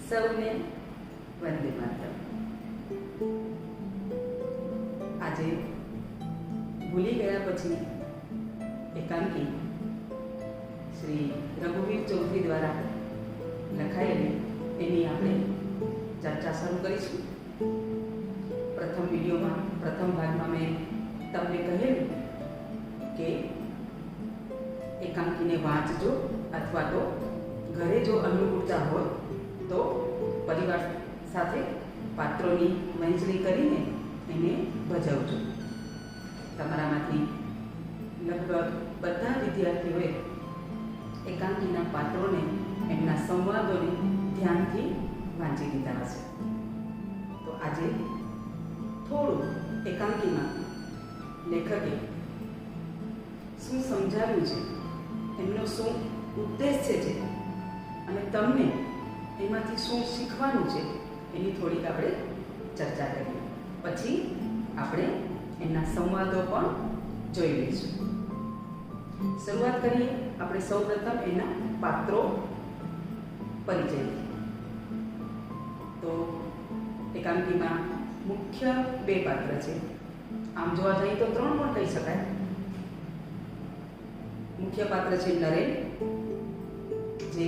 સૌને વંદે માતરમ। આજે ભૂલી ગયા પછી એકાંકી શ્રી રઘુવીર ચૌધરી દ્વારા લખાયેલી એની આપણે ચર્ચા શરૂ કરીશું। પ્રથમ વિડીયોમાં પ્રથમ ભાગમાં મેં તમને કહેલું કે એકાંકીને વાંચજો અથવા તો ઘરે જો અનુકૂળતા હોય તો પરિવાર સાથે પાત્રોની વહેંચણી કરીને એને ભજવજો। તમારામાંથી લગભગ બધા વિદ્યાર્થીઓએ એકાંકીના પાત્રોને એમના સંવાદોને ધ્યાનથી વાંચી લીધા હશે। તો આજે થોડું એકાંકીમાં લેખકે શું સમજાવ્યું છે, એમનો શું ઉદ્દેશ્ય છે અને તમને એમાંથી શું શીખવાનું છે એની થોડીક આપણે ચર્ચા કરીએ। પછી આપણે એના સંવાદો પણ જોઈ લઈશું। શરૂઆત કરીએ આપણે સૌપ્રથમ એના પાત્રો પરિચયથી। તો એકાંકીમાં મુખ્ય બે પાત્ર છે, આમ જોવા જઈએ તો ત્રણ પણ કહી શકાય। મુખ્ય પાત્ર છે નરેન, જે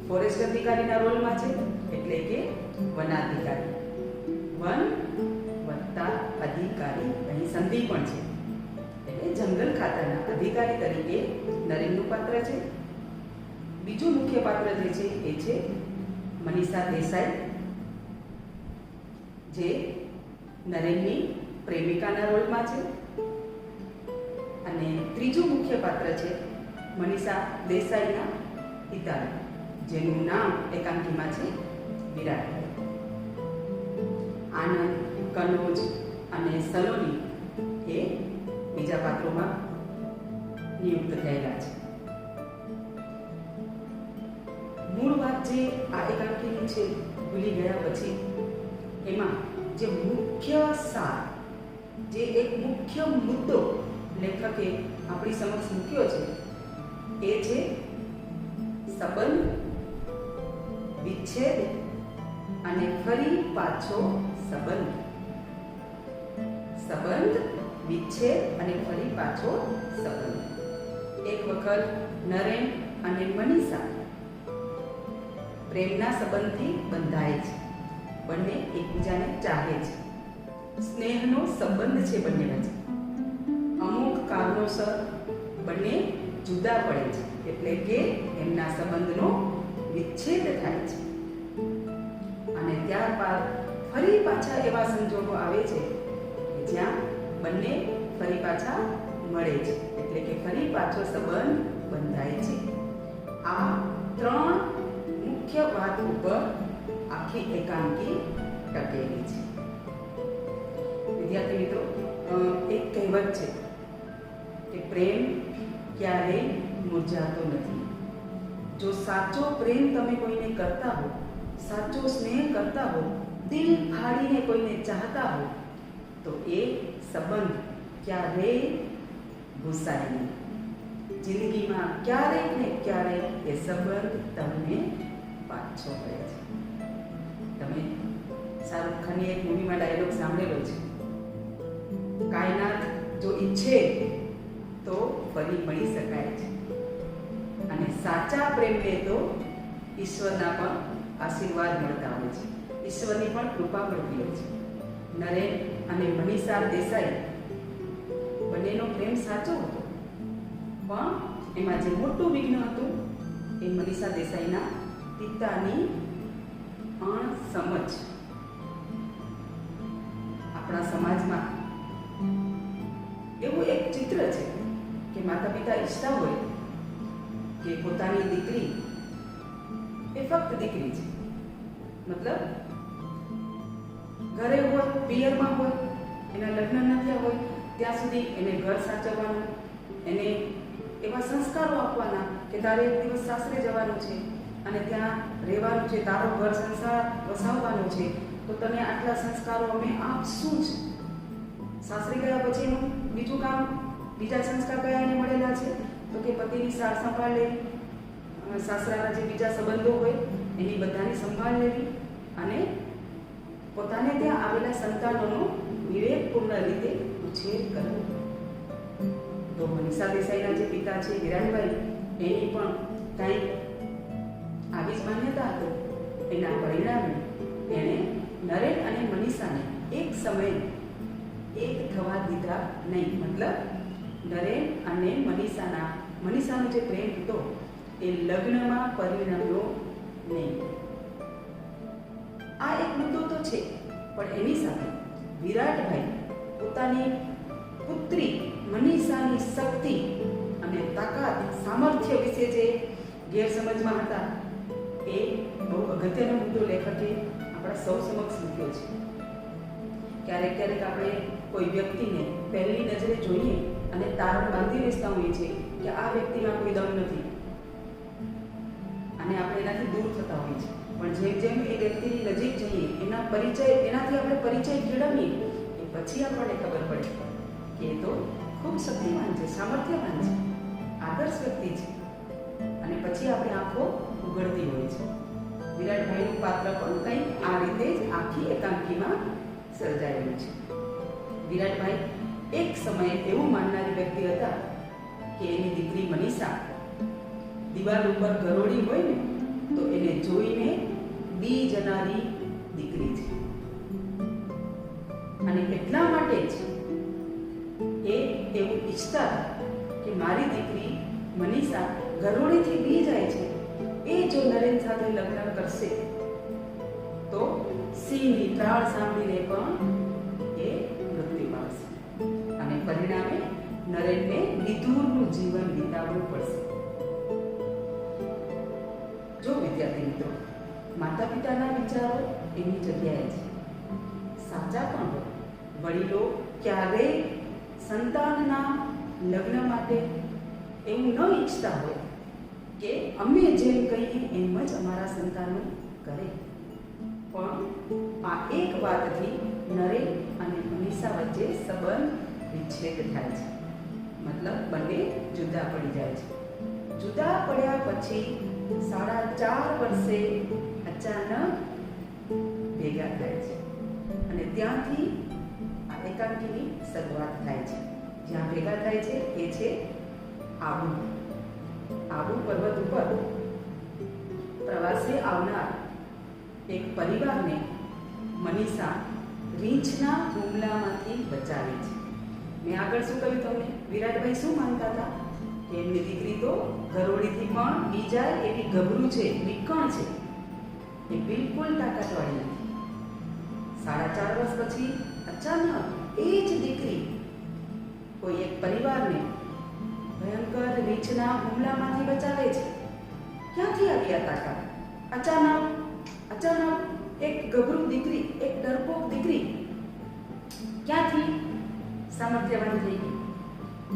ફોરેસ્ટ અધિકારીના રોલમાં છે, એટલે કે વનાધિકારી। વન વત્તા અધિકારી, અહીં સંધિ પણ છે, એટલે જંગલ ખાતાના અધિકારી તરીકે નરેનનું પાત્ર છે। બીજું મુખ્ય પાત્ર જે છે એ છે મનીષા દેસાઈ, જે નરેનની પ્રેમિકાના રોલમાં છે। અને ત્રીજું મુખ્ય પાત્ર છે મનીષા દેસાઈના પિતાનું, જેનું નામ એકાંકીમાં છે વિરાટ। આનંદ, કનોજ અને સલોની એ બીજા પાત્રોમાં નિયુક્ત થયેલા છે। મૂળ વાત જે આ એકાંકીની છે ભૂલી ગયા પછી એમાં જે મુખ્ય સાર, જે એક મુખ્ય મુદ્દો લેખકે આપણી સમક્ષ મૂક્યો છે એ છે સંબંધ, વિચ્છેદ અને ફરી પાછો સંબંધ। સંબંધ, વિચ્છેદ અને ફરી પાછો સંબંધ। એક વખત નરેન અને મનીષા પ્રેમના સંબંધથી બંધાય છે, બંને એકબીજાને ચાહે છે, સ્નેહનો સંબંધ છે બંને વચ્ચે। અમુક કારણોસર બંને જુદા પડે છે, એટલે કે એમના સંબંધનો વિચ્છેદ થાય છે અને ત્યારબાદ ફરી પાછા એવા સંજોગો આવે છે જ્યાં બંને ફરી પાછા મળે છે, એટલે કે ફરી પાછો સંબંધ બંધાય છે। આ ત્રણ મુખ્ય વાત ઉપર આખી એકાંકી ટકેલી છે। વિદ્યાર્થી મિત્રો, એક કહેવત છે કે પ્રેમ ક્યારેય મુરઝાતો નથી। જો સાચો પ્રેમ તમે કોઈને કરતા હો, સાચો સ્નેહ કરતા હો, દિલ ફાડીને કોઈને ચાહતા હો, તો એ સંબંધ ક્યારેય ભૂસાય નહીં। જિંદગીમાં ક્યારેક ને ક્યારેક એ સંબંધ તમને પાછો મળે છે। તમે શાહરુખ ખાનની એક મૂવીમાં ડાયલોગ સાંભળેલો છે, કાયનાત જો ઈચ્છે તો ફરી મળી શકાય છે, અને સાચા પ્રેમને તો ઈશ્વરના પણ આશીર્વાદ મળતા હોય છે, ઈશ્વરની પણ કૃપા મળતી હોય છે। નરેન અને મનીષા દેસાઈ બંનેનો પ્રેમ સાચો હતો, પણ એમાં જે મોટું વિઘ્ન હતું એ મનીષા દેસાઈના પિતાની અણસમજ। આપણા સમાજમાં એવું એક ચિત્ર છે કે માતા પિતા ઈચ્છતા હોય કે પોતાની દીકરી એ ફક્ત દીકરી છે, મતલબ ઘરે હોય, પિયરમાં હોય, એના લગ્ન ન થયા હોય ત્યાં સુધી એને ઘર સાચવવાનું, એને એવા સંસ્કારો આપવાના કે તારે એક દિવસ સાસરે જવાનું છે અને ત્યાં રહેવાનું છે, તારો ઘર સંસાર વસાવવાનો છે, તો તને આટલા સંસ્કારો અમે આપશું જ। સાસરે ગયા પછીનું બીજું કામ, બીજા સંસ્કાર કયા એને મળેલા છે તો કે પતિની સાર સંભાળ લેવી, સાસરાના જે બીજા સંબંધો હોય એની બધાની સંભાળ લેવી અને પોતાને ત્યાં આવેલા સંતાનોનો વિવેકપૂર્ણ રીતે ઉછેર કરવો. તો મનીષા દેસાઈના જે પિતા છે વિરાટભાઈ, એની પણ કંઈક આવી જ માન્યતા હતી. એના પરિણામે એણે નરેન અને મનીષાને એક સમયે એક થવા દીધા નહીં. મતલબ નરેન અને મનીષાનો જે પ્રેમ હતો એ લગ્નમાં પરિણમ્યો નહીં. આ એક મુદ્દો તો છે, પણ એની સાથે વિરાટભાઈ પોતાની પુત્રી મનીષાની શક્તિ અને તાકાત, સામર્થ્ય વિશે જે ગેરસમજમાં હતા, એ બહુ અગત્યનો મુદ્દો લેખકે આપણા સૌ સમક્ષ મૂક્યો છે. ક્યારેક ક્યારેક આપણે કોઈ વ્યક્તિને પહેલી નજરે જોઈએ અને તારણ બાંધી બેસતા હોઈએ છીએ કે આ વ્યક્તિમાં કોઈ દમ નથી અને આપણે એનાથી દૂર થતા હોઈએ છીએ. પણ જેમ જેમ એ વ્યક્તિની નજીક જઈએ, એનાથી આપણે પરિચય કેળવીએ, એ પછી આપણને ખબર પડે કે એ તો ખૂબ શક્તિમાન છે, સામર્થ્યવાન છે, આદર્શ વ્યક્તિ છે. અને પછી આપણી આંખો ઉઘડતી હોય છે. વિરાટભાઈનું પાત્ર પણ કંઈક આ રીતે જ આખી એકાંકીમાં સર્જાયેલું છે. વિરાટભાઈ એક સમયે એવું માનનારી વ્યક્તિ હતા કે એની દીકરી મનીષા દિવાલ ઉપર ગરોળી હોય ને તો એને જોઈને બી જનારી દીકરી છે, અને એટલા માટે જ એ એવું ઈચ્છતા કે મારી દીકરી મનીષા ગરોળીથી બી જાય છે, એ જો નરેન સાથે લગ્ન કરશે તો સિંહની ત્રાળ સાંભળીને પણ એ મૃત્યુ પામશે અને પરિણામે નરેનને વિધુરનું જીવન વિતાવવું પડશે. જો વિદ્યાર્થી મિત્રો, માતા પિતાના વિચારો એની જગ્યાએ છે, સાચા પણ હોય. વડીલો ક્યારેય સંતાનના લગ્ન માટે એવું ન ઈચ્છતા હોય કે અમે જેમ કહીએ એમ જ અમારા સંતાનો કરે. પણ આ એક વાતથી નરેન અને મનીષા વચ્ચે સંબંધ વિચ્છેદ થાય છે. મતલબ બંને જુદા પડી જાય છે. જુદા પડ્યા પછી 4.5 વર્ષે અચાનક ભેગા થાય છે અને ત્યાંથી આ એકાંકીની શરૂઆત થાય છે. જ્યાં ભેગા થાય છે એ છે આબુ પર્વત ઉપર પ્રવાસે આવનાર એક પરિવારને મનીષા રીંછના હુમલામાંથી બચાવે છે. મેં આગળ શું કહ્યું તમને? વિરાટભાઈ શું માનતા હતા કે એમની દીકરી તો ગરોળીથી પણ બી જાય એવી ગભરું છે, વિકણ છે, એ બિલકુલ તાકાતવાળી નથી. 4.5 વર્ષ પછી અચાનક એ જ દીકરી કોઈ એક પરિવારને ભયંકર રીંછના હુમલામાંથી બચાવે છે. ક્યાંથી આવી આ તાકાત? અચાનક એક ગભરું દીકરી, એક ડરપોક દીકરી ક્યાંથી સામર્થ્યવાન થઈ ગઈ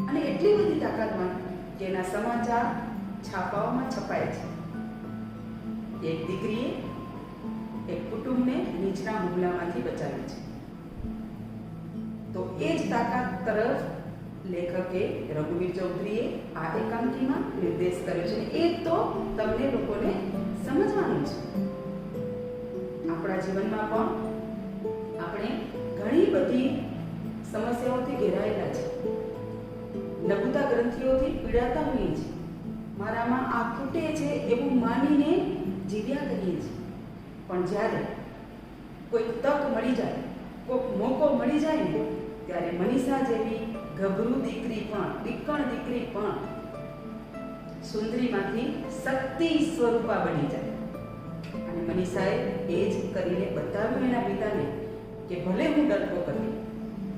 અને એટલી બધી તાકાતવાન કે એના સમાચાર છાપાઓમાં છપાય છે. એક દીકરીએ એક કુટુંબને રીંછના હુમલામાંથી બચાવ્યું છે. તો એ જ તાકાત તરફ લેખકે રઘુવીર ચૌધરીએ આ એકાંકીમાં નિર્દેશ કર્યો છે. એ તો તમને લોકોને સમજવાનું છે. આપણા જીવનમાં પણ આપણે ઘણી બધી સમસ્યાઓથી ઘેરાયેલા છે, લઘુતા ગ્રંથિઓથી પીડાતા હોઈએ છીએ, મારામાં આ ખૂટે છે એવું માનીને જીવ્યા કરીએ છીએ. પણ જ્યારે કોઈ તક મળી જાય, કોઈક મોકો મળી જાય ને, ત્યારે મનીષા જેવી ગભરું દીકરી પણ, વિકણ દીકરી પણ સુંદરીમાંથી શક્તિ સ્વરૂપા બની જાય. અને મનીષાએ એ જ કરીને બતાવ્યું એના પિતાને કે ભલે હું ડરપોક હતી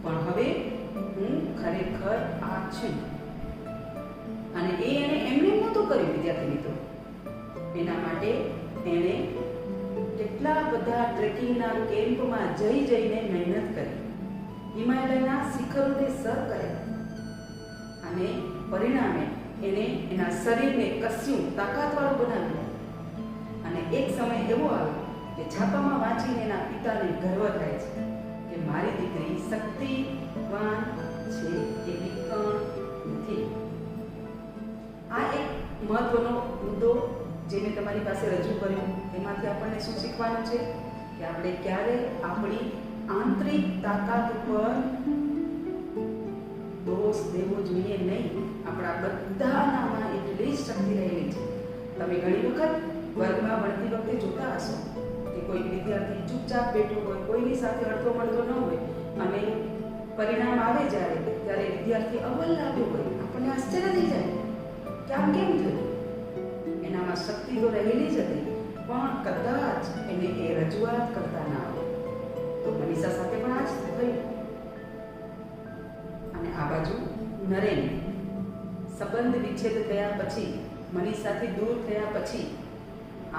પણ હવે હું ખરેખર આ છું. અને એણે એમને નહોતું કર્યું વિદ્યાર્થી મિત્રો. એના માટે એણે કેટલા બધા ટ્રેકિંગના કેમ્પમાં જઈને મહેનત કરી, હિમાલયના શિખરોને સર કર્યા અને પરિણામે એને એના શરીરને કસ્યું, તાકાતવાળું બનાવ્યું. અને એક સમય એવો આવ્યો કે છાપામાં વાંચીને એના પિતાને ગર્વ થાય છે કે મારી દીકરી શક્તિવાન છે, એ વિકણ નથી. આ એક મહત્વનો મુદ્દો જે મેં તમારી પાસે રજૂ કર્યું એમાંથી આપણને શું શીખવાનું છે કે આપણે ક્યારે આપણી આંતરિક તાકાત ઉપર દોષ દેવો જોઈએ નહીં. આપણા બધાનામાં એટલી જ શક્તિ રહેલી છે. તમે ઘણી વખત વર્ગમાં ભણતી વખતે જોતા હશો કે કોઈ વિદ્યાર્થી ચૂપચાપ બેઠો હોય, કોઈની સાથે અડધો મળતો ન હોય અને પરિણામ આવે ત્યારે વિદ્યાર્થી અવ્વલ લાવ્યો હોય, આપણને આશ્ચર્ય થઈ જાય કે આમ કેમ થયું. એનામાં શક્તિ તો રહેલી જ હતી, પણ કદાચ એને એ રજૂઆત કરતા ના આવે. તો મનીષા સાથે પણ આ જ થયું. અને આ બાજુ નરેન સંબંધ વિચ્છેદ થયા પછી, મનીષાથી દૂર થયા પછી,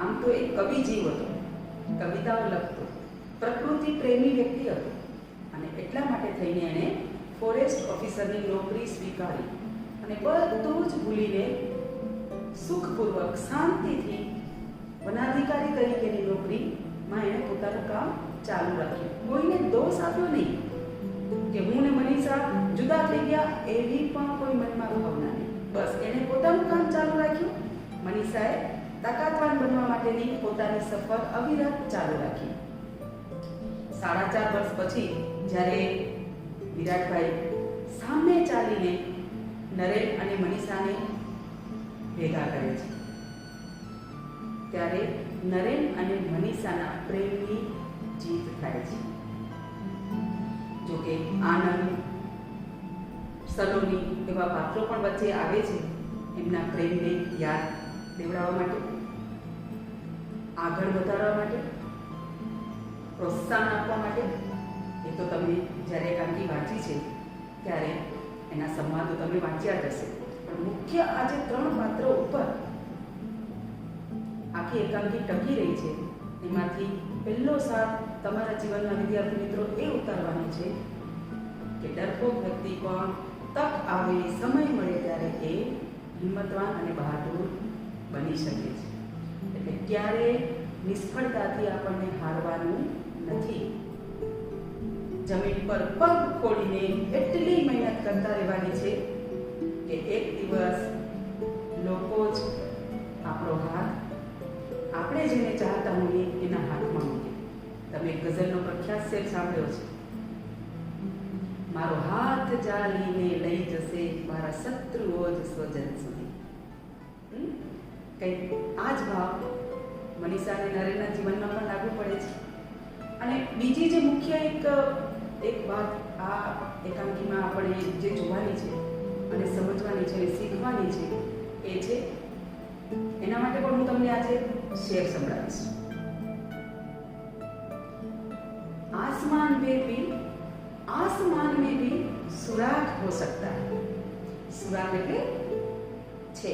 આમ તો એક કવિ જીવ હતો, કવિતાઓ લખતો, પ્રકૃતિ પ્રેમી વ્યક્તિ હતો અને એટલા માટે થઈને એણે ફોરેસ્ટ ઓફિસરની નોકરી સ્વીકારી અને બધું જ ભૂલીને સુખપૂર્વક શાંતિથી વનાધિકારી તરીકેની નોકરીમાં એણે પોતાનું કામ ચાલુ રાખ્યું. કોઈને દોષ આપ્યો નહીં કે હું ને મનીષા જુદા થઈ ગયા, એવી પણ કોઈ મનમાં ભાવના નહીં. બસ એણે પોતાનું કામ ચાલુ રાખ્યું. મનીષાએ તાકાતવાન બનવા માટેની પોતાની સફર અવિરત ચાલુ રાખી. 4.5 વર્ષ પછી જ્યારે વિરાટભાઈ સામે ચાલીને નરેન અને મનીષાને ભેગા કરે છે, ત્યારે નરેન અને મનીષાના પ્રેમની જીત થાય છે. જોકે આનંદ, સલોની એવા પાત્રો પણ વચ્ચે આવે છે એમના પ્રેમને યાદ દેવડાવવા માટે, આગળ વધારવા માટે, પ્રોત્સાહન આપવા માટે. એ તો તમે જ્યારે એકાંકી વાંચી છે ત્યારે એના સંવાદો તમે વાંચ્યા જ હશે. પણ મુખ્ય આજે 3 પાત્રો ઉપર આખી એકાંકી ટકી રહી છે. એમાંથી પહેલો સાથ તમારા જીવનના વિદ્યાર્થી મિત્રો એ ઉતારવાનો છે કે ડરપોક વ્યક્તિ પણ તક આવે, સમય મળે ત્યારે એ હિંમતવાન અને બહાદુર બની શકે છે. એટલે ક્યારે નિષ્ફળતાથી આપણને હારવાનું નથી. જમીન પર પગ ખોડીને એટલી મહેનત કરતા રહેવાની છે કે એક દિવસ લોકો જ આપણો હાથ, આપણે જેને ચાહતા હોઈએ એના હાથમાં મૂકે. તમે ગઝલનો પ્રખ્યાત શેર સાંભળ્યો છે, મારો હાથ જાલીને લઈ જશે મારા શત્રુઓ જ સ્વજન સુધી. કંઈક આ જ ભાવ મનીષા અને નરેનના જીવનમાં પણ લાગુ પડે છે. અને બીજી જે મુખ્ય એક વાત આ એકાંકીમાં આપણે જે જોવાની છે અને સમજવાની છે, શીખવાની છે, એ છે, એના માટે પણ હું તમને આજે શેર સંભળાવીશ. आसमान में भी सुराग हो सकता है. सुराग એટલે છે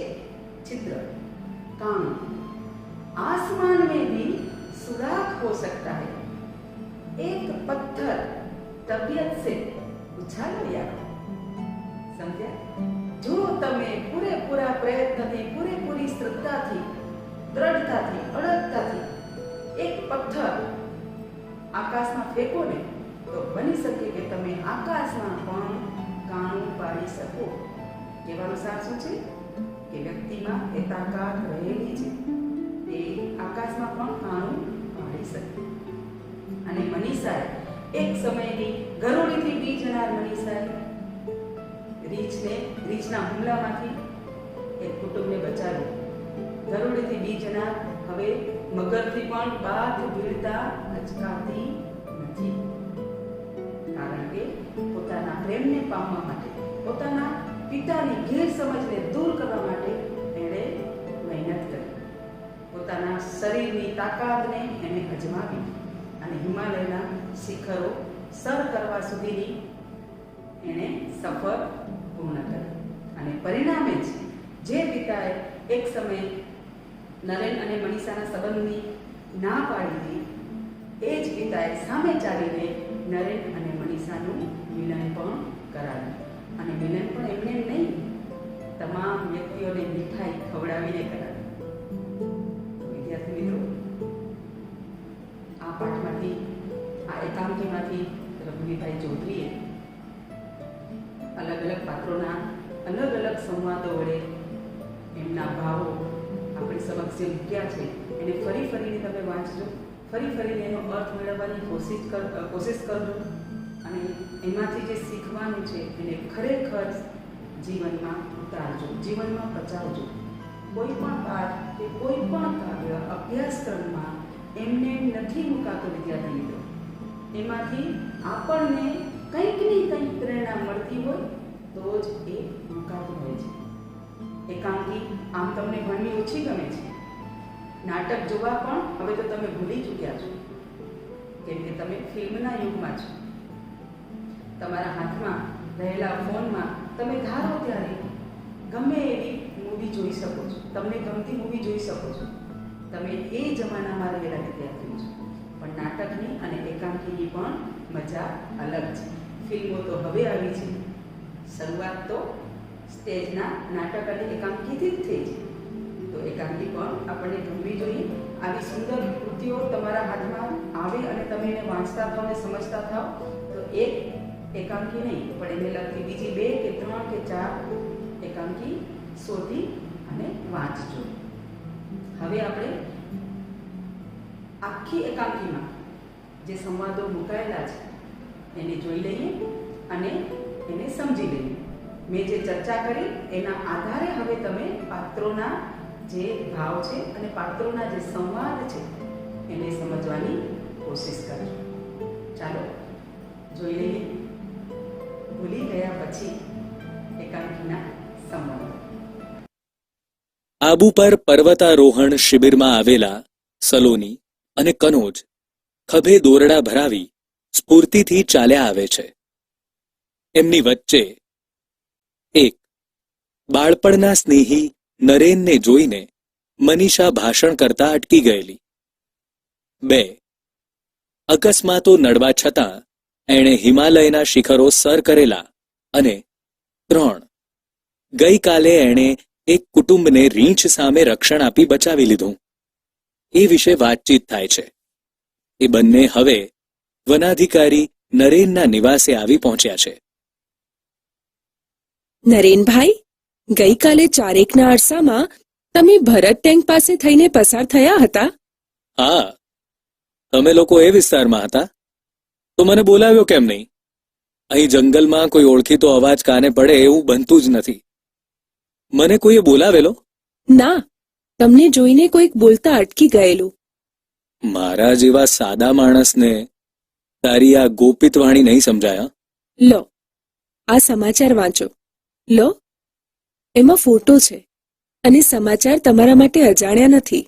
छिद्र, कान. आसमान में भी सुराग हो सकता है. एक पत्थर तबीयत से उछालो यार. समझ्યા? જો તમે પૂરેપૂરા પ્રયત્નથી, પૂરેપૂરી શ્રદ્ધાથી, દ્રઢતાથી, અડગતાથી એક પથ્થર આકાશમાં ફેંકો ને તો બની શકે કે તમે આકાશમાં પણ કાણું પાડી શકો. કહેવાનો સાર શું છે કે વ્યક્તિમાં એ તાકાત રહેલી છે, એ આકાશમાં પણ કાણું પાડી શકે. અને મનીષાએ એક સમયની ગરોળીથી બી જનાર મનીષાએ રીંછના હુમલામાંથી એક કુટુંબને બચાવ્યું. ગરોળીથી બી જનાર હવે મગરથી પણ બાથ ભીડતા અચકાતી નથી. કારણ કે પોતાના પ્રેમને પામવા માટે, પોતાના પિતાની ગેરસમજને દૂર કરવા માટે એણે મહેનત કરી. પોતાના શરીરની તાકાતને એણે અજમાવી અને હિમાલયના શિખરો સર કરવા સુધીની એણે સફર પૂર્ણ કરી. અને પરિણામે જ જે પિતાએ એક સમયે નરેન અને મનીષાના સંબંધની ના પાડી હતી, એ જ પિતાએ સામે ચાલીને નરેન અને મનીષાનું મિલન પણ કરાવ્યું. અને મિલન પણ એમને નહીં, તમામ વ્યક્તિઓને મીઠાઈ ખવડાવીને કરાવ્યું. તો વિદ્યાર્થી મિત્રો, આ પાઠમાંથી, આ એકાંકીમાંથી રઘુવીરભાઈ ચૌધરીએ અલગ અલગ પાત્રોના અલગ અલગ સંવાદો વડે એમના ભાવો આપણી સમક્ષ જે મૂક્યા છે એને ફરી ફરીને તમે વાંચજો, ફરી ફરીને એનો અર્થ મેળવવાની કોશિશ કરજો અને એમાંથી જે શીખવાનું છે એને ખરેખર જીવનમાં ઉતારજો, જીવનમાં બચાવજો. કોઈ પણ પાઠ કે કોઈ પણ કાવ્ય અભ્યાસક્રમમાં એમને નથી મુકાતો વિદ્યાર્થી મિત્રો. એમાંથી આપણને કંઈક ને કંઈક પ્રેરણા મળતી હોય તો જ એ મુકાતું હોય છે. એકાંકી આમ તમને ભણવી ઓછી ગમે છે, નાટક જોવા પણ હવે તો તમે ભૂલી ચૂક્યા છો, કેમ કે તમે ફિલ્મના યુગમાં છો. તમારા હાથમાં રહેલા ફોનમાં તમે ધારો ત્યારે ગમે એવી મૂવી જોઈ શકો છો, તમને ગમતી મૂવી જોઈ શકો છો. તમે એ જમાનામાં રહેલા વિદ્યાર્થીઓ છો. પણ નાટકની અને એકાંકીની પણ મજા અલગ છે. ફિલ્મો તો હવે આવી છે, શરૂઆત તો સ્ટેજના નાટક અને એકાંકીથી જ થઈ છે. તો એકાંકી પણ આપણને ગમવી જોઈએ. આવી સુંદર કૃતિઓ તમારા હાથમાં આવે અને તમે એને વાંચતા થાઓ અને સમજતા થાઓ તો એક એકાંકી નહીં પણ એને લગતી બીજી 2 કે 3 કે 4 એકાંકી શોધી અને વાંચજો. હવે આપણે આખી એકાંકીમાં જે સંવાદો મુકાયેલા છે એને જોઈ લઈએ અને એને સમજી લઈએ. મેં જે ચર્ચા કરી એના આધારે હવે તમે પાત્રોના જે ભાવ છે અને પાત્રોના જે સંવાદ છે એને સમજવાની કોશિશ કરજો. ચાલો જોઈ લઈએ ભૂલી ગયા પછી એકાંકીના સંવાદો. આબુ પર પર્વતારોહણ શિબિરમાં આવેલા સલોની અને કનોજ ખભે દોરડા ભરાવી સ્ફૂર્તિથી ચાલ્યા આવે છે. એમની વચ્ચે એક બાળપણના સ્નેહી નરેનને જોઈને મનીષા ભાષણ કરતા અટકી ગયેલી. 2 અકસ્માતો નડવા છતાં એણે હિમાલયના શિખરો સર કરેલા. અને 3 ગઈકાલે એણે એક કુટુંબને રીંછ સામે રક્ષણ આપી બચાવી લીધું. એ વિશે વાતચીત થાય છે. એ બંને હવે વનાધિકારી નરેનના નિવાસે આવી પહોંચ્યા છે. નરેનભાઈ, ગઈકાલે 4:01ના અરસામાં તમે ભરત ટેંક પાસે થઈને પસાર થયા હતા? હા, તમે લોકો એ વિસ્તારમાં હતા તો મને બોલાવ્યો કેમ નહીં? અહીં જંગલમાં કોઈ ઓળખીતો અવાજ કાને પડે એવું બનતું જ નથી. મને કોઈએ બોલાવેલો? ના, તમને જોઈને કોઈક બોલતા અટકી ગયેલું. મારા જેવા સાદા માણસને તારી આ ગોપિતવાણી નહીં સમજાય. લો, આ સમાચાર વાંચો. લો, એમાં ફોટો છે અને સમાચાર તમારા માટે અજાણ્યા નથી.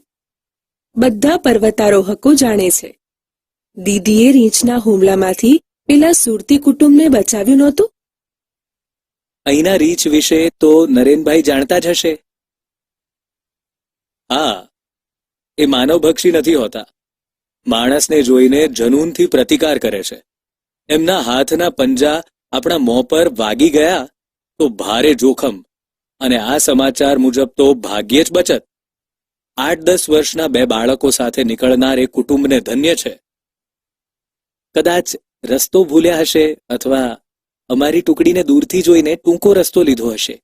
બધા પર્વતારોહકો જાણે છે. દીદીએ રીંછના હુમલામાંથી પેલા સુરતી કુટુંબને બચાવ્યું નહોતું? અહીંના રીંછ વિશે તો નરેનભાઈ જાણતા જ હશે. હા, એ માનવભક્ષી નથી હોતા. માણસને જોઈને જનૂનથી પ્રતિકાર કરે છે. એમના હાથના પંજા આપણા મોં પર વાગી ગયા તો ભારે જોખમ, અને આ સમાચાર મુજબ તો ભાગ્યે જ બચત. 8-10 વર્ષના 2 બાળકો સાથે નીકળનાર એ કુટુંબને ધન્ય છે. કદાચ રસ્તો ભૂલ્યા હશે અથવા અમારી ટુકડીને દૂરથી જોઈને ટૂંકો રસ્તો લીધો હશે.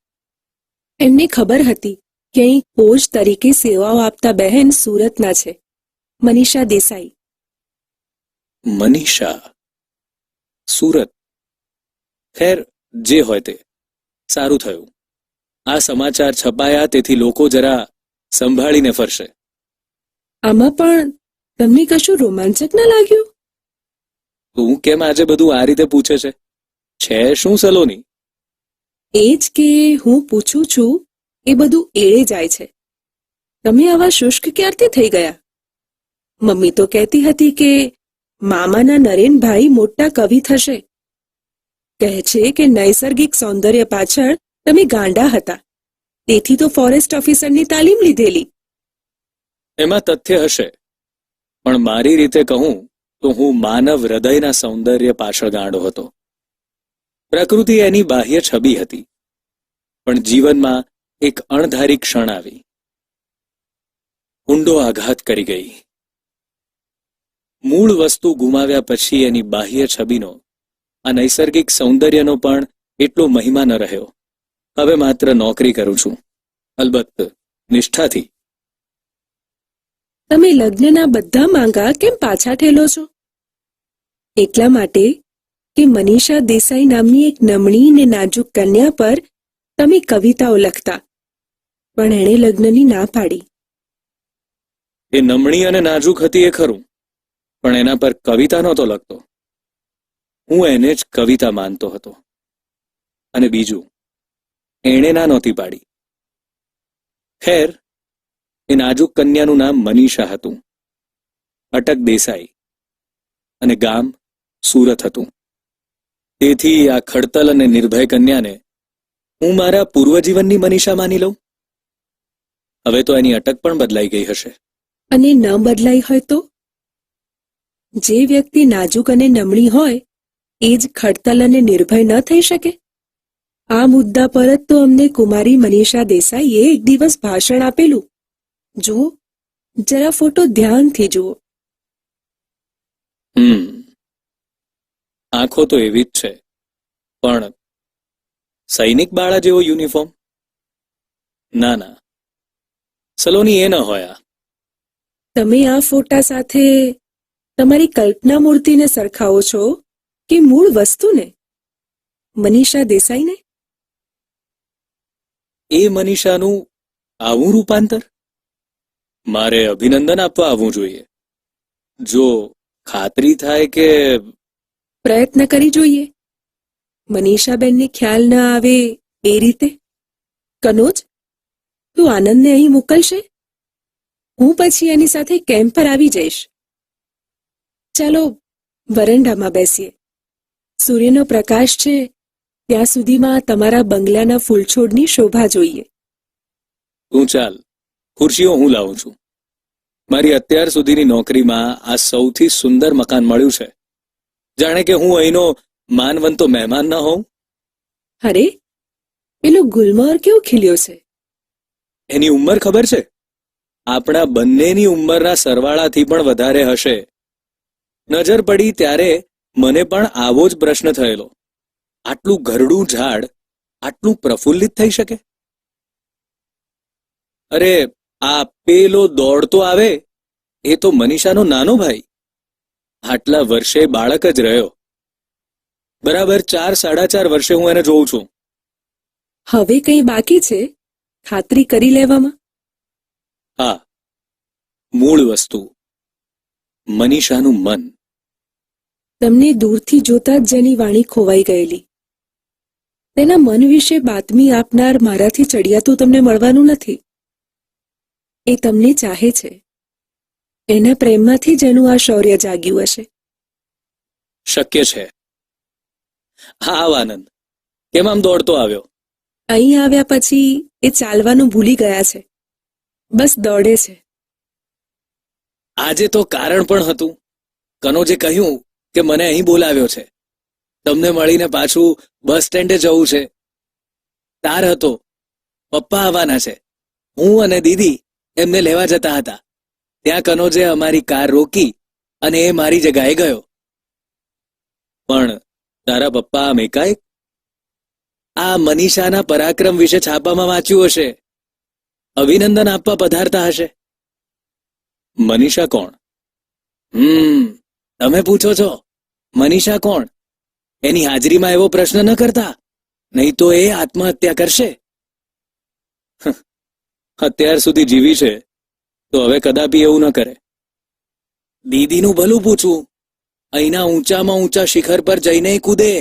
એમને ખબર હતી કે અહીં કોચ તરીકે સેવાઓ આપતા બહેન સુરતના છે, મનીષા દેસાઈ. મનીષા, સુરત. ખેર, જે હોય તે સારું થયું. આ સમાચાર છપાયા તેથી લોકો જરા સંભાળીને ફરશે. આમાં પણ તમને કશું રોમાંચક ના લાગ્યું? તું કેમ આજે બધું આ રીતે પૂછે છે? છે શું સલોની? એ જ કે હું પૂછું છું એ બધું એળે જાય છે. તમે આવા શુષ્ક ક્યારથી થઈ ગયા? મમ્મી તો કહેતી હતી કે મામાના નરેનભાઈ મોટા કવિ થશે. કહે છે કે નૈસર્ગિક સૌંદર્ય પાછળ તમે ગાંડા હતા, તેથી તો ફોરેસ્ટ ઓફિસરની તાલીમ લીધેલી. એમાં તથ્ય હશે, પણ મારી રીતે કહું તો હું માનવ હૃદયના સૌંદર્ય પાછળ ગાંડો હતો. પ્રકૃતિ એની બાહ્ય છબી હતી, પણ જીવનમાં એક અણધારી ક્ષણ આવી, ઊંડો આઘાત કરી ગઈ. મૂળ વસ્તુ ગુમાવ્યા પછી એની બાહ્ય છબીનો, આ નૈસર્ગિક સૌંદર્યનો પણ એટલો મહિમા ન રહ્યો. હવે માત્ર નોકરી કરું છું, અલબત્ત નિષ્ઠાથી. તમે લગ્નના બધા માંગા કેમ પાછા ઠેલો છો? એટલા માટે કે મનીષા દેસાઈ નામની એક નમણી ને નાજુક કન્યા પર તમે કવિતાઓ લખતા, પણ એણે લગ્નની ના પાડી. એ નમણી અને નાજુક હતી એ ખરું, પણ એના પર કવિતા નહોતો લખતો. હું એને જ કવિતા માનતો હતો. અને બીજું, એણે ના નહોતી પાડી. ખેર, એ નાજુક કન્યાનું નામ મનીષા હતું, અટક દેસાઈ, અને ગામ સુરત હતું. તેથી આ ખડતલ અને નિર્ભય કન્યાને હું મારા પૂર્વજીવનની મનીષા માની લઉં. હવે તો એની અટક પણ બદલાઈ ગઈ હશે. અને ન બદલાઈ હોય તો? જે વ્યક્તિ નાજુક અને નમણી હોય એ જ ખડતલ અને નિર્ભય ન થઈ શકે? આ મુદ્દા પર જ તો અમને કુમારી મનીષા દેસાઈએ એક દિવસ ભાષણ આપેલું. જુઓ, જરા ફોટો ધ્યાનથી જુઓ. આંખો તો એવી જ છે, પણ સૈનિક બાળા જેવો યુનિફોર્મ? ના ના, સલોની એ ન હોય. આ તમે આ ફોટા સાથે તમારી કલ્પના મૂર્તિને સરખાવો છો કે મૂળ વસ્તુને, મનીષા દેસાઈને? એ મનીષાનું આવું રૂપાંતર? મારે અભિનંદન આપવા આવવું જોઈએ, જો ખાતરી થાય કે... પ્રયત્ન કરી જોઈએ, મનીષાબેનને ખ્યાલ ન આવે એ રીતે. કનોજ, તું આનંદને અહીં મોકલશે? હું પછી એની સાથે કેમ્પ પર આવી જઈશ. ચાલો વરંડામાં બેસીએ. સૂર્યનો પ્રકાશ છે ત્યાં સુધીમાં તમારા બંગલાના ફૂલછોડની શોભા જોઈએ. તું ચાલ, ખુરશીઓ હું લાવું છું. મારી અત્યાર સુધીની નોકરીમાં આ સૌથી સુંદર મકાન મળ્યું છે. જાણે કે હું અહીંનો માનવંતો મહેમાન ન હોઉં. અરે, પેલો ગુલમોહર કેવો ખીલ્યો છે! એની ઉંમર ખબર છે? આપણા બંનેની ઉંમરના સરવાળાથી પણ વધારે હશે. નજર પડી ત્યારે મને પણ આવો જ પ્રશ્ન થયેલો. આટલું ઘરડું ઝાડ આટલું પ્રફુલ્લિત થઈ શકે? અરે, આ પેલો દોડતો આવે એ તો મનીષાનો નાનો ભાઈ. આટલા વર્ષે બાળક જ રહ્યો. બરાબર 4-4.5 વર્ષે હું એને જોઉં છું. હવે કંઈ બાકી છે ખાતરી કરી લેવામાં? હા, મૂળ વસ્તુ, મનીષાનું મન. તમને દૂરથી જોતા જ જેની વાણી ખોવાઈ ગયેલી, તેના મન વિશે બાતમી આપનાર મારાથી ચડિયાતું તમને મળવાનું નથી. એ તમને ચાહે છે. એના પ્રેમમાંથી જ એનું આ શૌર્ય જાગ્યું હશે. શક્ય છે. હા, આનંદ, કેમ આમ દોડતો આવ્યો? અહીં આવ્યા પછી એ ચાલવાનું ભૂલી ગયા છે, બસ દોડે છે. આજે તો કારણ પણ હતું. કનોજે કહ્યું કે મને અહીં બોલાવ્યો છે. તમને મળીને પાછું બસ સ્ટેન્ડે જવું છે. તાર હતો, પપ્પા આવવાના છે. હું અને દીદી એમને લેવા જતા હતા. ત્યાં કનોજે અમારી કાર રોકી અને એ મારી જગ્યાએ ગયો. પણ તારા પપ્પા આમ એકાએક? આ મનીષાના પરાક્રમ વિશે છાપામાં વાંચ્યું હશે. અભિનંદન આપવા પધારતા હશે. મનીષા કોણ? તમે પૂછો છો, મનીષા કોણ? એની હાજરીમાં એવો પ્રશ્ન ન કરતા, નહીં તો એ આત્મહત્યા કરશે. અત્યાર સુધી જીવી છે તો હવે કદાપી એવું ન કરે. દીદીનું ભલું પૂછવું. અહીંના ઊંચામાં ઊંચા શિખર પર જઈને કૂદે.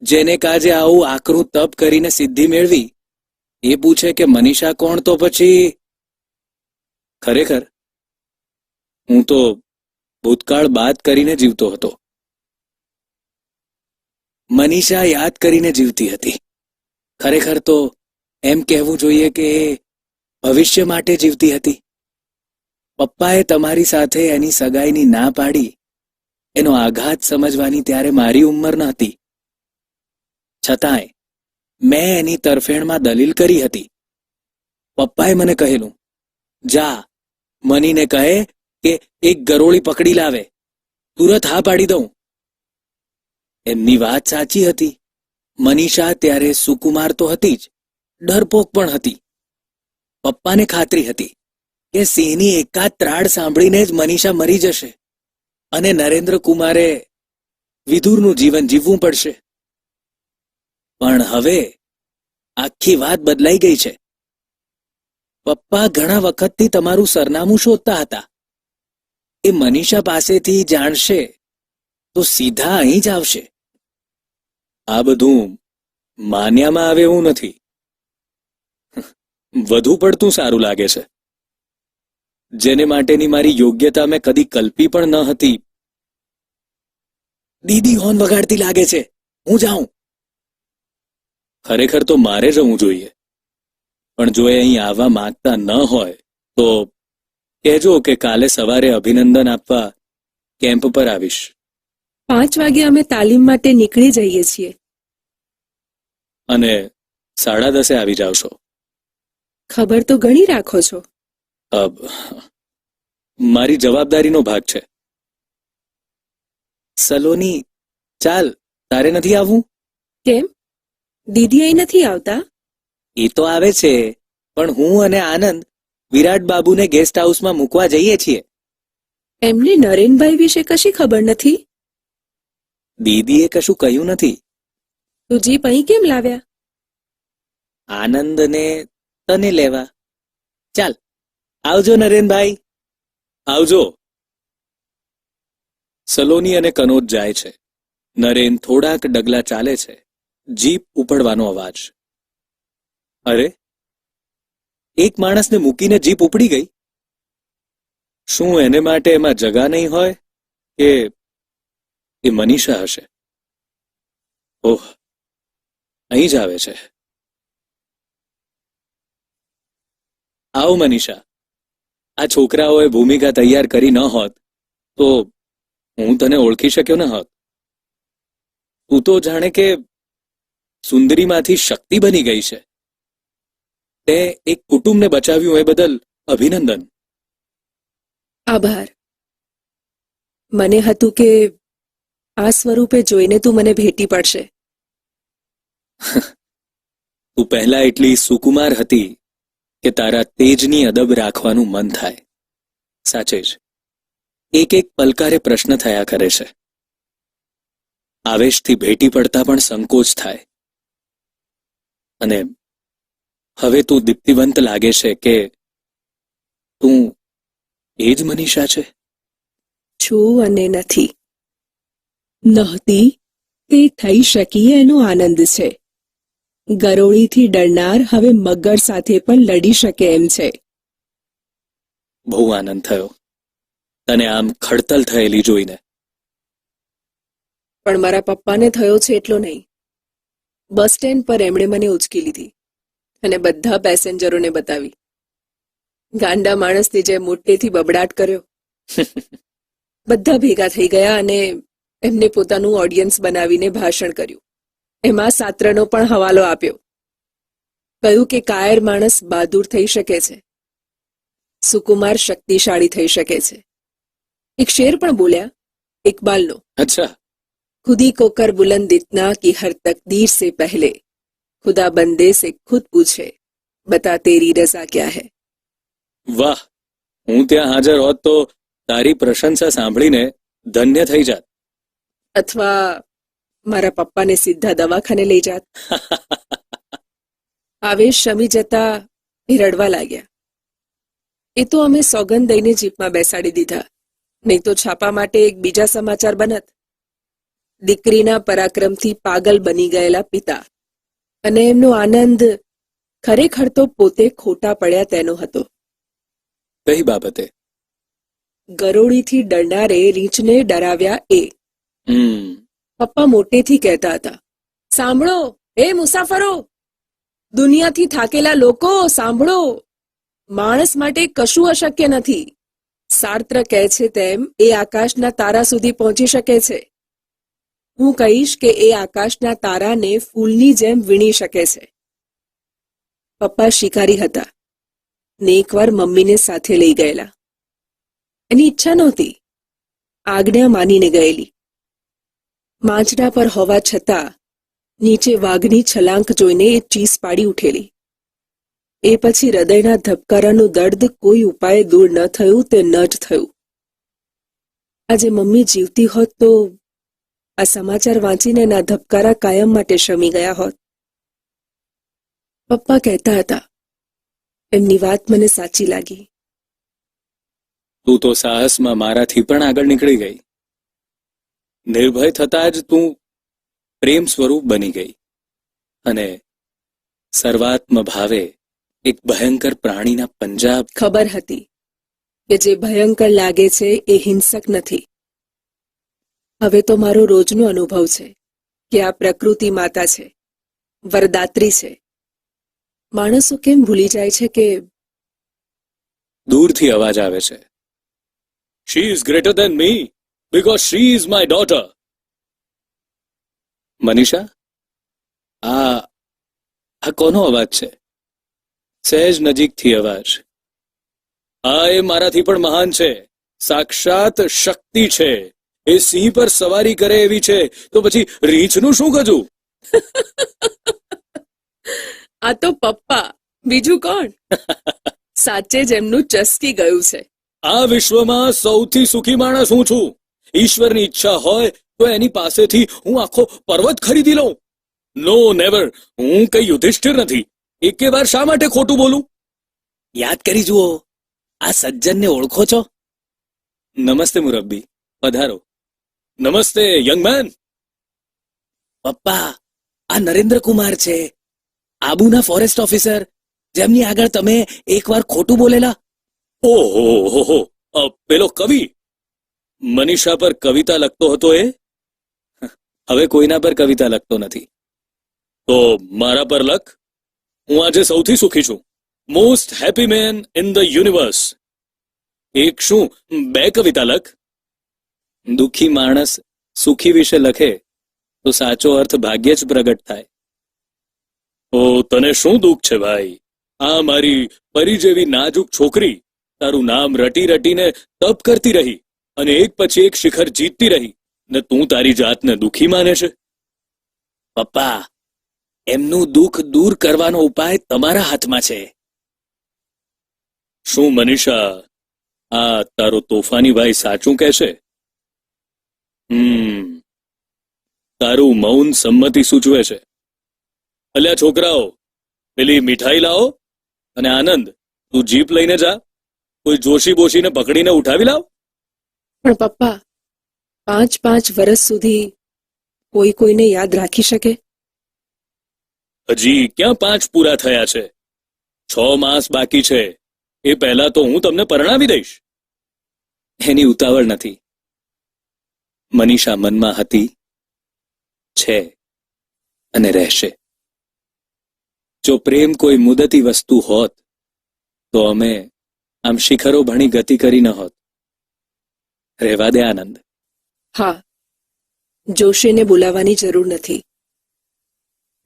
જેને કાજે આવું આકરું તપ કરીને સિદ્ધિ મેળવી, એ પૂછે કે મનીષા કોણ, તો પછી... ખરેખર હું તો ભૂતકાળ બાદ કરીને જીવતો હતો. મનીષા યાદ કરીને જીવતી હતી. ખરેખર તો એમ કહેવું જોઈએ કે એ ભવિષ્ય માટે જીવતી હતી. પપ્પાએ તમારી સાથે એની સગાઈની ના પાડી, એનો આઘાત સમજવાની ત્યારે મારી ઉંમર ન હતી. છતાંય મેં એની તરફેણમાં દલીલ કરી હતી. પપ્પાએ મને કહેલું, જા, મનીને કહે કે એક ગરોળી પકડી લાવે, તુરત હા પાડી દઉં. એમની વાત સાચી હતી. મનીષા ત્યારે સુકુમાર તો હતી જ, ડરપોક પણ હતી. પપ્પાને ખાતરી હતી કે સિંહની એકાદ ત્રાડ સાંભળીને જ મનીષા મરી જશે અને નરેન્દ્ર કુમારે વિદુરનું જીવન જીવવું પડશે. પણ હવે આખી વાત બદલાઈ ગઈ છે. પપ્પા ઘણા વખતથી તમારું સરનામું શોધતા હતા. એ મનીષા પાસેથી જાણશે તો સીધા અહીં જ આવશે. આ બધું માન્યામાં આવે એવું નથી. વધુ પડતું સારું લાગે છે. જેને માટેની મારી યોગ્યતા મેં કદી કલ્પી પણ ન હતી. દીદી હોર્ન વગાડતી લાગે છે, હું જાઉં. ખરેખર તો મારે જવું જોઈએ, પણ જો એ અહીં આવવા માંગતા ન હોય તો કહેજો કે કાલે સવારે અભિનંદન આપવા કેમ્પ પર આવીશ. 5 વાગે અમે તાલીમ માટે નીકળી જઈએ છીએ. અને 10:30 આવી જાવશો. ખબર તો ઘણી રાખો છો. મારી જવાબદારીનો ભાગ છે. સલોની, ચાલ, તારે નથી આવવું? કેમ? દીદી અહીં નથી આવતા? એ તો આવે છે, પણ હું અને આનંદ વિરાટ બાબુને ગેસ્ટ હાઉસમાં મૂકવા જઈએ છીએ. એમને નરેનભાઈ વિશે કશી ખબર નથી? દીદીએ કશું કહ્યું નથી. તો જીપ અહીં કેમ લાવ્યા? આનંદને તને લેવા. ચાલ, આવજો નરેનભાઈ. આવજો. સલોની અને કનોજ જાય છે. નરેન થોડાક ડગલા ચાલે છે. જીપ ઉપડવાનો અવાજ. અરે, એક માણસને મૂકીને જીપ ઉપડી ગઈ. શું એને માટે એમાં જગા નહીં હોય કે એ મનીષા હશે? ઓહ, અહીં જ આવે છે. આવો મનીષા. આ છોકરાઓએ ભૂમિકા તૈયાર કરી ન હોત તો હું તને ઓળખી શક્યો ન હોત. તું તો જાણે કે સુંદરીમાંથી શક્તિ બની ગઈ છે. તે એક કુટુંબને બચાવ્યું એ બદલ અભિનંદન. આભાર. મને હતું કે આ સ્વરૂપે જોઈને તું મને ભેટી પડશે. તું પહેલા એટલી સુકુમાર હતી કે તારા તેજની અદબ રાખવાનું મન થાય. સાચે જ એક એક પલકારે પ્રશ્ન થયા કરે છે. આવેશથી ભેટી પડતા પણ સંકોચ થાય. અને હવે તું દીપ્તિવંત લાગે છે કે તું એ જ મનીષા છે. છું અને નથી. નહોતી તે થઈ શકી એનો આનંદ છે. ગરોળીથી ડરનાર હવે મગર સાથે પણ લડી શકે એમ છે. બહુ આનંદ થયો તને આમ ખડતલ થયેલી જોઈને. પણ મારા પપ્પાને થયો છે એટલો નહીં. બસ સ્ટેન્ડ પર એમણે મને ઉચકી લીધી અને બધા પેસેન્જરોને બતાવી. ગાંડા માણસની જેમ મોટેથી બબડાટ કર્યો. બધા ભેગા થઈ ગયા અને એમને પોતાનું ઓડિયન્સ બનાવીને ભાષણ કર્યું. એમાં સાત્રનો પણ હવાલો આપ્યો. કહ્યું કે કાયર માણસ બહાદુર થઈ શકે છે, સુકુમાર શક્તિશાળી થઈ શકે છે. એક શેર પણ બોલ્યા, ઇકબાલનો. અચ્છા. खुदी को कर बुलंद इतना कि हर तकदीर से पहले खुदा बंदे से खुद पूछे बता तेरी रजा क्या है. વાહ, હું ત્યાં હાજર હોત તો તારી પ્રશંસા સાંભળીને ધન્ય થઈ જાત. અથવા મારા પપ્પાને સીધા દવાખાને લઈ જાત. આવેશ શમી જતા એ રડવા લાગ્યા. એ તો અમે સોગંદ દઈને જીપમાં બેસાડી દીધા, નહીં તો છાપા માટે એક બીજા સમાચાર બનત. દીકરીના પરાક્રમથી પાગલ બની ગયેલા પિતા અને એમનો આનંદ ખરેખર તો પોતે ખોટા પડ્યા તેનો હતો. કઈ બાબતે? ગરોળીથી ડરનારે રીંછને ડરાવ્યા એ. હમ. પપ્પા મોટેથી કહેતા હતા, સાંભળો એ મુસાફરો, દુનિયાથી થાકેલા લોકો સાંભળો, માણસ માટે કશું અશક્ય નથી. સાર્ત્ર કહે છે તેમ એ આકાશના તારા સુધી પહોંચી શકે છે. હું કહીશ કે એ આકાશના તારાને ફૂલની જેમ વીણી શકે છે. પપ્પા શિકારી હતા ને એકવાર મમ્મીને સાથે લઈ ગયેલા. એની ઈચ્છા નહોતી, આજ્ઞા માનીને ગયેલી. માંચડા પર હોવા છતાં નીચે વાઘની છલાંક જોઈને એ ચીસ પાડી ઉઠેલી. એ પછી હૃદયના ધબકારાનું દર્દ કોઈ ઉપાયે દૂર ન થયું તે ન જ થયું. આજે મમ્મી જીવતી હોત તો આ સમાચાર વાંચીને એના ધબકારા કાયમ માટે શમી ગયા હોત. પપ્પા કહેતા હતા, એમની વાત મને સાચી લાગી. તું તો સાહસમાં મારાથી પણ આગળ નીકળી ગઈ. નિર્ભય થતા જ તું પ્રેમ સ્વરૂપ બની ગઈ અને સર્વાત્મ ભાવે એક ભયંકર પ્રાણીના પંજા. ખબર હતી કે જે ભયંકર લાગે છે એ હિંસક નથી. હવે તો મારો રોજનો અનુભવ છે કે આ પ્રકૃતિ માતા છે, વરદાત્રી છે. માણસો કેમ ભૂલી જાય છે કે દૂરથી અવાજ આવે છે. She is greater than me because she is my daughter. Manisha, આ કોનો અવાજ છે? સહેજ નજીકથી અવાજ. આ એ મારાથી પણ મહાન છે, સાક્ષાત શક્તિ છે. એ સિંહ પર સવારી કરે એવી છે, તો પછી રીંછનું શું ગજું? આ તો પપ્પા, બીજું કોણ? સાચે જ એમનું ચસકી ગયું છે. આ વિશ્વમાં સૌથી સુખી માણસ હું છું. ઈશ્વરની ઈચ્છા હોય તો એની પાસેથી હું આખો પર્વત ખરીદી લઉં. નો નેવર, હું કઈ યુધિષ્ઠિર નથી. એકે વાર શા માટે ખોટું બોલું? યાદ કરી જુઓ, આ સજ્જનને ઓળખો છો? નમસ્તે મુરબ્બી, પધારો. નમસ્તે યંગ મેન. પપ્પા, આ નરેન્દ્ર કુમાર છે, આબુના ફોરેસ્ટ ઓફિસર, જેમની આગળ તમે એકવાર ખોટું બોલેલા. ઓહો, પેલો કવિ. મનીષા પર કવિતા લખતો હતો એ? હવે કોઈના પર કવિતા લખતો નથી. તો મારા પર લખ. હું આજે સૌથી સુખી છું. Most happy man in the universe. એક શું, બે કવિતા લખ. દુઃખી માણસ સુખી વિશે લખે તો સાચો અર્થ ભાગ્યે જ પ્રગટ થાય. ઓ, તને શું દુઃખ છે ભાઈ? આ મારી પરી જેવી નાજુક છોકરી તારું નામ રટી રટીને તપ કરતી રહી અને એક પછી એક શિખર જીતતી રહી, ને તું તારી જાતને દુઃખી માને છે? પપ્પા, એમનું દુઃખ દૂર કરવાનો ઉપાય તમારા હાથમાં છે. શું મનીષા, આ તારો તોફાની ભાઈ સાચું કહેશે? તારું મૌન સંમતિ સૂચવે છે. અલ્યા છોકરાઓ, પેલી મીઠાઈ લાવો, અને આનંદ, તું જીપ લઈને જા. કોઈ જોશી બોશીને પકડીને ઉઠાવી લાવ. પણ પપ્પા, 5 વર્ષ સુધી કોઈ કોઈને યાદ રાખી શકે? હજી ક્યાં 5 પૂરા થયા છે? 6 માસ બાકી છે. એ પહેલા તો હું તમને પરણાવી દઈશ. એની ઉતાવળ નથી. મનીષા મનમાં હતી, છે અને રહેશે. જો પ્રેમ કોઈ મુદતી વસ્તુ હોત તો અમે આમ શિખરો ભણી ગતિ કરી ન હોત. રહેવા દે આનંદ. હા, જોશીને બોલાવવાની જરૂર નથી.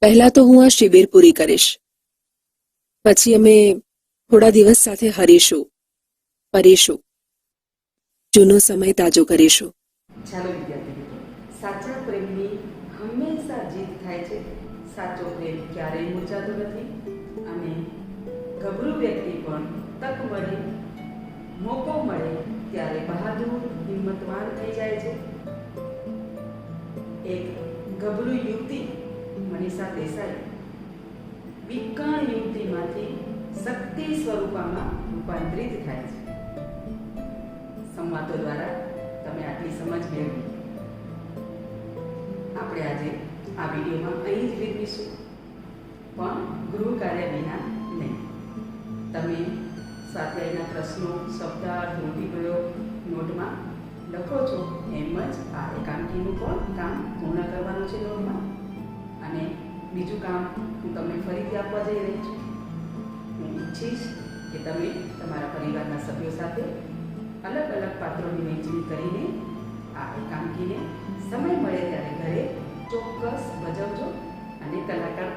પહેલા તો હું આ શિબિર પૂરી કરીશ, પછી અમે થોડા દિવસ સાથે હરીશું, ફરીશું, જૂનો સમય તાજો કરીશું. ચાલો વિદ્યાર્થી મિત્રો, સાચા પ્રેમની હંમેશા જીત થાય છે. સાચો પ્રેમ ક્યારેય મૂર્છાતો નથી અને ગભરું વ્યક્તિ પણ તક મળે, મોકો મળે ત્યારે બહાદુર, હિંમતવાન થઈ જાય છે. એક ગભરું યુવતી મનીષા દેસાઈ વિકર્ણ યુવતીમાંથી શક્તિ સ્વરૂપમાં રૂપાંતરિત થાય છે. સંવાદો દ્વારા તમે આટલી સમજ મેળવી. આપણે આજે આ વિડીયોમાં અહીં જ વિરમીશું, પણ ગૃહ કાર્ય વિના નહીં. તમે સ્વાધ્યાયના પ્રશ્નો, શબ્દાર્થ, રૂઢિપ્રયોગ નોટમાં લખો છો એમ જ આ એકાંકીનું પણ કામ પૂર્ણ કરવાનું છે નોટમાં. અને બીજું કામ હું તમને ફરીથી આપવા જઈ રહી છું. હું ઈચ્છીશ કે તમે તમારા પરિવારના સભ્યો સાથે અલગ અલગ પાત્રોની વહેંચણી કરીને આ એકાંકીને સમય મળે ત્યારે ઘરે ચોક્કસ ભજવજો અને કલાકાર